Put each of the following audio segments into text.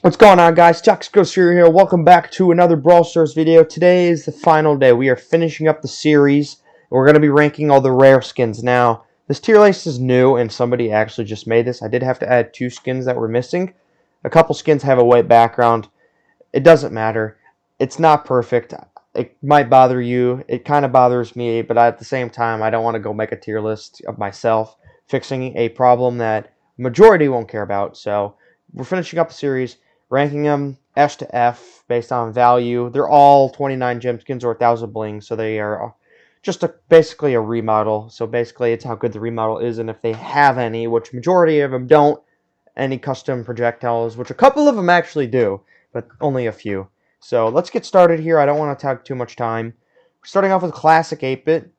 What's going on, guys? Getsix here. Welcome back to another Brawl Stars video. Today is the final day. We are finishing up the series. We're going to be ranking all the rare skins. Now, this tier list is new, and somebody actually just made this. I did have to add 2 skins that were missing. A couple skins have a white background. It doesn't matter. It's not perfect. It might bother you. It kind of bothers me, but at the same time, I don't want to go make a tier list of myself fixing a problem that majority won't care about. So, we're finishing up the series, ranking them S to F based on value. They're all 29 gem skins or 1,000 blings, so they are just basically a remodel. So basically, it's how good the remodel is, and if they have any, which majority of them don't, any custom projectiles, which a couple of them actually do, but only a few. So let's get started here. I don't want to take too much time. We're starting off with classic 8-bit.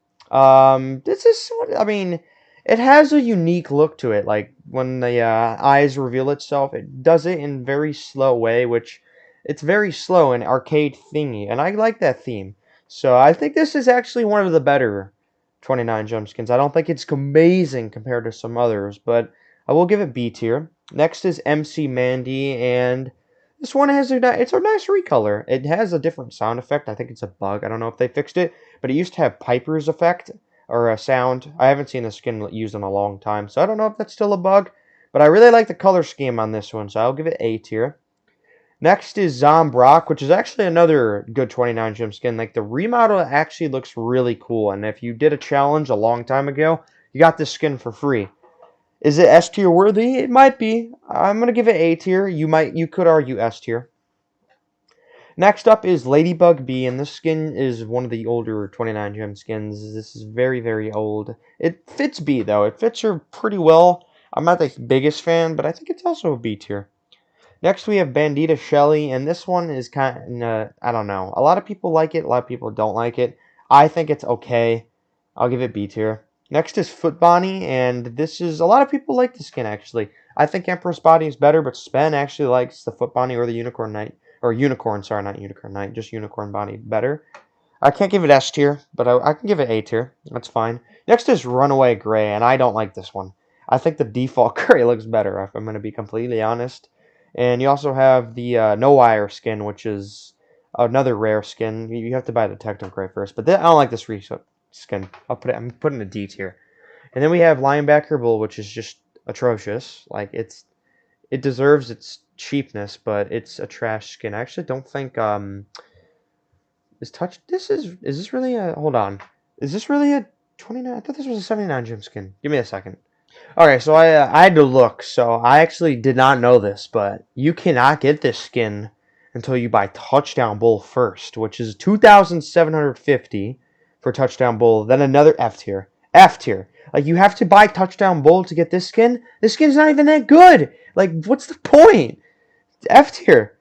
This is, I mean, it has a unique look to it. Like when the eyes reveal itself, it does it in very slow way, which it's very slow and arcade thingy, and I like that theme. So I think this is actually one of the better 29 gem skins. I don't think it's amazing compared to some others, but I will give it B tier. Next is MC Mandy, and this one has it's a nice recolor. It has a different sound effect. I think it's a bug. I don't know if they fixed it, but it used to have Piper's effect or a sound. I haven't seen the skin used in a long time, so I don't know if that's still a bug. But I really like the color scheme on this one, so I'll give it A tier. Next is Zombrock, which is actually another good 29 gem skin. Like the remodel actually looks really cool, and if you did a challenge a long time ago, you got this skin for free. Is it S tier worthy? It might be. I'm gonna give it A tier. You could argue S tier. Next up is Ladybug B, and this skin is one of the older 29 gem skins. This is very, very old. It fits B though. It fits her pretty well. I'm not the biggest fan, but I think it's also a B tier. Next we have Bandita Shelly, and this one is kind of, I don't know. A lot of people like it, a lot of people don't like it. I think it's okay. I'll give it B tier. Next is Foot Bonnie, and this is, a lot of people like the skin actually. I think Empress Body is better, but Spen actually likes the Foot Bonnie or the Unicorn Knight, or Unicorn, sorry, not Unicorn Knight, just Unicorn Bonnie better. I can't give it S tier, but I can give it A tier. That's fine. Next is Runaway Gray, and I don't like this one. I think the default gray looks better, if I'm going to be completely honest. And you also have the No Wire skin, which is another rare skin. You have to buy Detective Gray first, but I don't like this skin. I'm putting a D tier. And then we have Linebacker Bull, which is just atrocious. Like it deserves its cheapness, but it's a trash skin. I actually don't think is this really a, hold on. Is this really a 29? I thought this was a 79 gem skin. Give me a second. Okay, so I had to look. So I actually did not know this, but you cannot get this skin until you buy Touchdown Bull first, which is 2,750 for Touchdown Bull. Then another F tier. F tier. Like you have to buy Touchdown Bull to get this skin. This skin's not even that good. Like what's the point? F tier.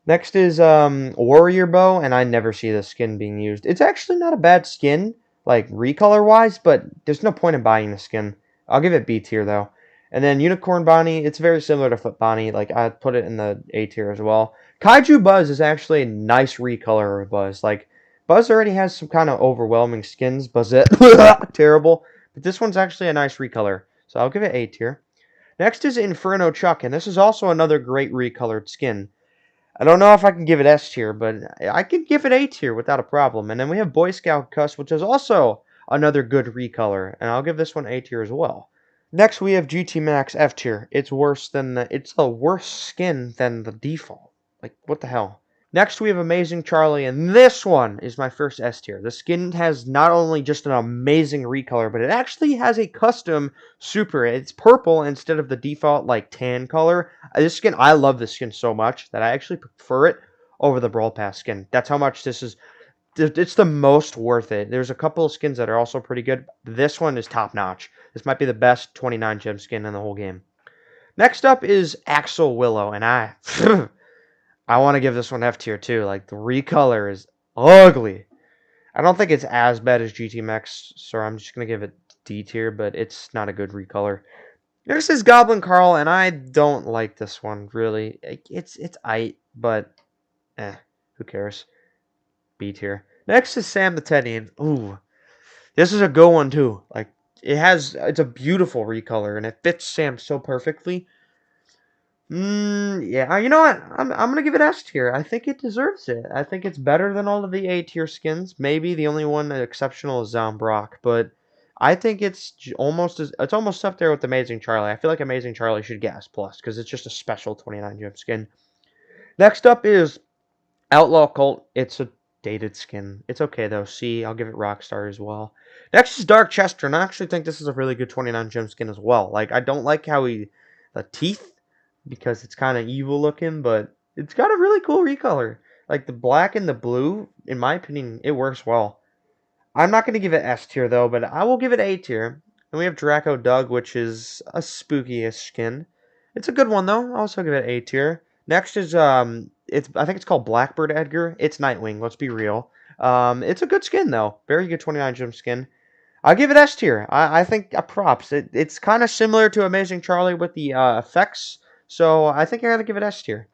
Next is Warrior Bow, and I never see this skin being used. It's actually not a bad skin, like recolor wise, but there's no point in buying the skin. I'll give it B tier though. And then Unicorn Bonnie, it's very similar to Foot Bonnie. Like I'd put it in the A tier as well. Kaiju Buzz is actually a nice recolor of Buzz. Like Buzz already has some kind of overwhelming skins. Buzzette, terrible. But this one's actually a nice recolor, so I'll give it A tier. Next is Inferno Chuck, and this is also another great recolored skin. I don't know if I can give it S tier, but I could give it A tier without a problem. And then we have Boy Scout Cuss, which is also another good recolor, and I'll give this one A tier as well. Next, we have GT Max F tier. It's it's a worse skin than the default. Like, what the hell? Next, we have Amazing Charlie, and this one is my first S tier. The skin has not only just an amazing recolor, but it actually has a custom super. It's purple instead of the default, like, tan color. This skin, I love this skin so much that I actually prefer it over the Brawl Pass skin. That's how much this is. It's the most worth it. There's a couple of skins that are also pretty good. This one is top notch. This might be the best 29 gem skin in the whole game. Next up is Axel Willow, and I I want to give this one F tier too. Like the recolor is ugly. I don't think it's as bad as GT Max, so I'm just gonna give it D tier, but it's not a good recolor. Next is Goblin Carl, and I don't like this one really. It's but who cares? B tier. Next is Sam the Teddy, and ooh, this is a good one too. Like it's a beautiful recolor, and it fits Sam so perfectly. Yeah, you know what? I'm gonna give it S tier. I think it deserves it. I think it's better than all of the A tier skins. Maybe the only one exceptional is Brock, but I think it's almost up there with Amazing Charlie. I feel like Amazing Charlie should get S plus because it's just a special 29 gem skin. Next up is Outlaw Cult. It's a dated skin. It's okay though. C. I'll give it Rockstar as well. Next is Dark Chester, and I actually think this is a really good 29 gem skin as well. Like I don't like how the teeth because it's kind of evil looking, but it's got a really cool recolor. Like the black and the blue, in my opinion, it works well. I'm not going to give it S tier though, but I will give it A tier. And we have Draco Doug, which is a spooky-ish skin. It's a good one though. I'll also give it A tier. Next is I think it's called Blackbird Edgar. It's Nightwing. Let's be real. It's a good skin though. Very good 29 gem skin. I'll give it S tier. I think props. It's kind of similar to Amazing Charlie with the effects, so I think I gotta give it S tier.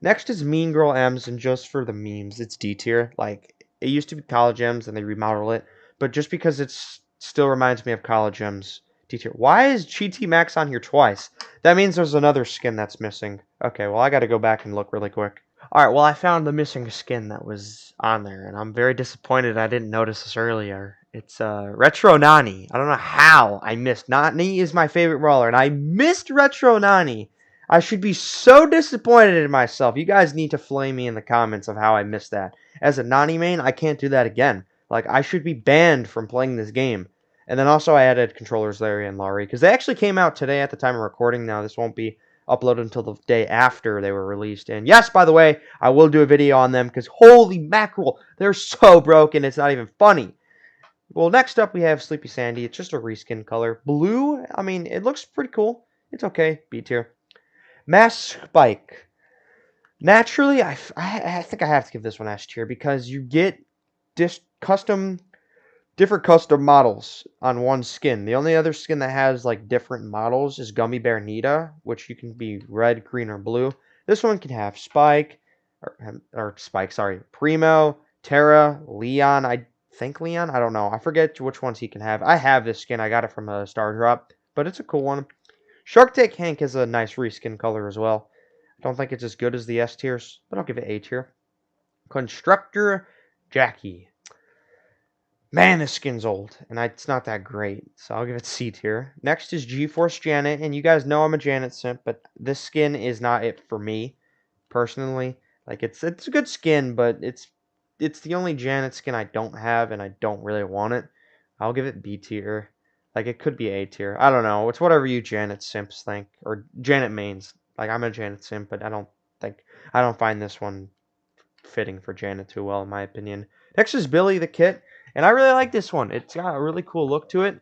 Next is Mean Girl M's, and just for the memes, it's D tier. Like, it used to be College M's, and they remodel it, but just because it still reminds me of College M's, D tier. Why is GT Max on here twice? That means there's another skin that's missing. Okay, well, I gotta go back and look really quick. Alright, well, I found the missing skin that was on there, and I'm very disappointed I didn't notice this earlier. It's Retro Nani. I don't know how I missed. Nani is my favorite brawler, and I missed Retro Nani. I should be so disappointed in myself. You guys need to flame me in the comments of how I missed that. As a Nani main, I can't do that again. Like, I should be banned from playing this game. And then also I added controllers Larry and Laurie, because they actually came out today at the time of recording. Now, this won't be uploaded until the day after they were released. And yes, by the way, I will do a video on them, because holy mackerel, they're so broken, it's not even funny. Well, next up we have Sleepy Sandy. It's just a reskin color. Blue, I mean, it looks pretty cool. It's okay, B tier. Mass Spike. Naturally, I think I have to give this one S tier because you get different custom models on one skin. The only other skin that has like different models is Gummy Bear Nita, which you can be red, green, or blue. This one can have Spike, or Spike, sorry, Primo, Terra, Leon. I think Leon. I don't know. I forget which ones he can have. I have this skin. I got it from a Star Drop, but it's a cool one. Shark Tank Hank is a nice reskin color as well. I don't think it's as good as the S tiers, but I'll give it A tier. Constructor Jackie. Man, this skin's old, and it's not that great, so I'll give it C tier. Next is GeForce Janet, and you guys know I'm a Janet simp, but this skin is not it for me, personally. Like, it's a good skin, but it's the only Janet skin I don't have, and I don't really want it. I'll give it B tier. Like, it could be A tier. I don't know. It's whatever you Janet simps think, or Janet mains. Like, I'm a Janet simp, but I don't find this one fitting for Janet too well, in my opinion. Next is Billy the Kit, and I really like this one. It's got a really cool look to it,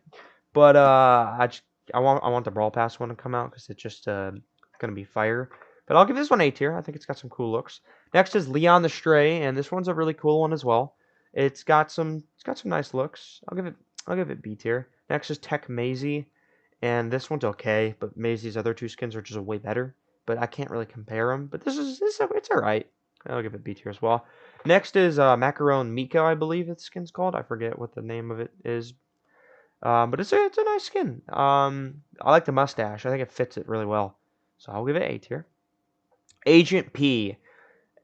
but I want the Brawl Pass one to come out because it's just gonna be fire. But I'll give this one A tier. I think it's got some cool looks. Next is Leon the Stray, and this one's a really cool one as well. It's got some nice looks. I'll give it B tier. Next is Tech Maisie, and this one's okay, but Maisie's other two skins are just way better. But I can't really compare them. But it's alright. I'll give it B tier as well. Next is Macaron Miko, I believe the skin's called. I forget what the name of it is. But it's a nice skin. I like the mustache. I think it fits it really well. So I'll give it A tier. Agent P.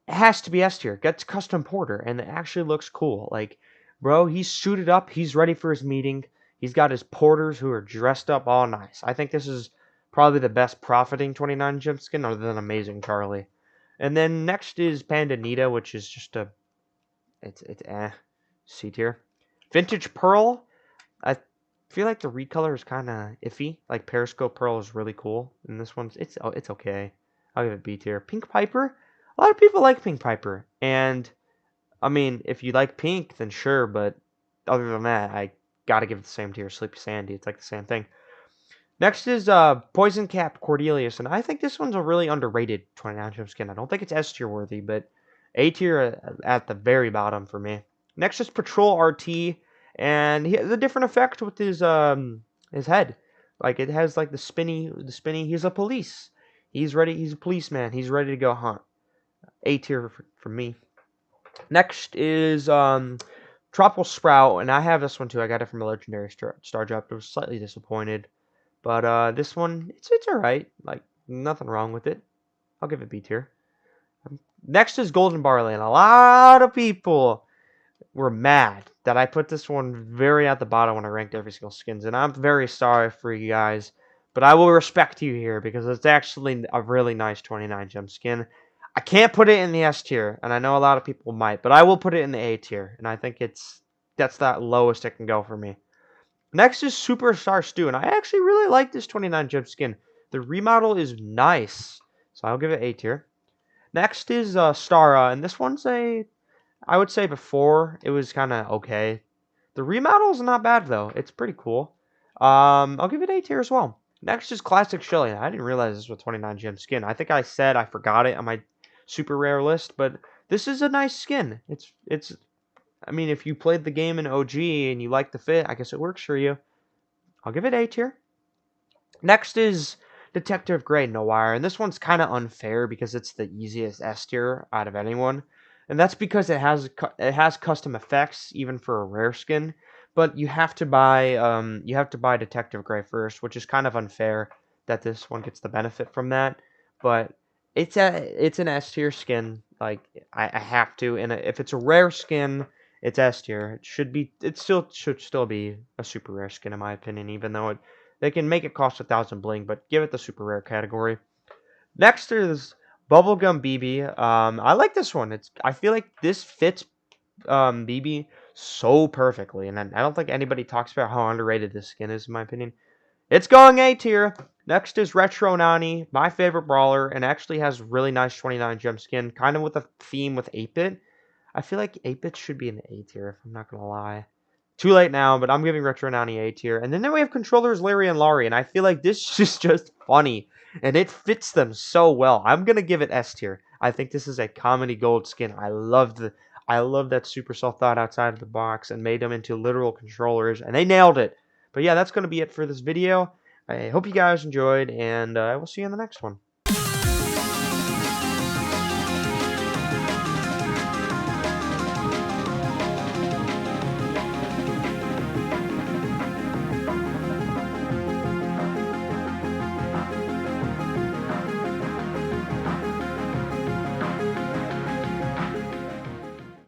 It has to be S tier. Gets custom porter, and it actually looks cool. Like, bro, he's suited up. He's ready for his meeting. He's got his porters who are dressed up all nice. I think this is probably the best profiting 29 gem skin other than Amazing Charlie. And then next is Panda Nita, which is just it's C tier. Vintage Pearl. I feel like the recolor is kind of iffy. Like Periscope Pearl is really cool, and this one's it's okay. I'll give it B tier. Pink Piper. A lot of people like Pink Piper, and I mean, if you like pink, then sure, but other than that, I gotta give it the same tier. Sleepy Sandy, it's like the same thing. Next is Poison Cap Cordelius, and I think this one's a really underrated 29 gem skin. I don't think it's S tier worthy, but A tier at the very bottom for me. Next is Patrol RT, and he has a different effect with his head. Like, it has like the spinny. He's a police. He's ready. He's a policeman. He's ready to go hunt. A tier for me. Next is Tropical Sprout, and I have this one too. I got it from a legendary Star Drop. I was slightly disappointed, but this one it's alright. Like, nothing wrong with it. I'll give it B tier. Next is Golden Barley, and a lot of people were mad that I put this one very at the bottom when I ranked every single skins, and I'm very sorry for you guys, but I will respect you here because it's actually a really nice 29 gem skin. I can't put it in the S tier, and I know a lot of people might, but I will put it in the A tier, and I think that's that lowest it can go for me. Next is Superstar Stew, and I actually really like this 29 gem skin. The remodel is nice, so I'll give it A tier. Next is Stara, and this one's I would say before it was kind of okay. The remodel is not bad though. It's pretty cool. I'll give it A tier as well. Next is Classic Shelly. I didn't realize this was 29 gem skin. I think I said I forgot it on my super rare list, but this is a nice skin. It's. I mean, if you played the game in OG and you like the fit, I guess it works for you. I'll give it A tier. Next is Detective Gray Noir, and this one's kind of unfair because it's the easiest S tier out of anyone, and that's because it has custom effects even for a rare skin, but you have to buy Detective Gray first, which is kind of unfair that this one gets the benefit from that, but it's an S tier skin. Like I have to, and if it's a rare skin, it's S tier. It should still be a super rare skin in my opinion, even though they can make it cost 1,000 bling, but give it the super rare category. Next is Bubblegum BB. I like this one. I feel like this fits BB so perfectly, and I don't think anybody talks about how underrated this skin is, in my opinion. It's going A tier. Next is Retro Nani, my favorite brawler, and actually has really nice 29 gem skin, kind of with a theme with 8-bit. I feel like 8-bit should be in the A tier, if I'm not going to lie. Too late now, but I'm giving Retro Nani A tier. And then we have controllers Larry and Laurie, and I feel like this is just funny, and it fits them so well. I'm going to give it S tier. I think this is a comedy gold skin. I love that Supercell thought outside of the box and made them into literal controllers, and they nailed it. But yeah, that's going to be it for this video. I hope you guys enjoyed, and I will see you in the next one.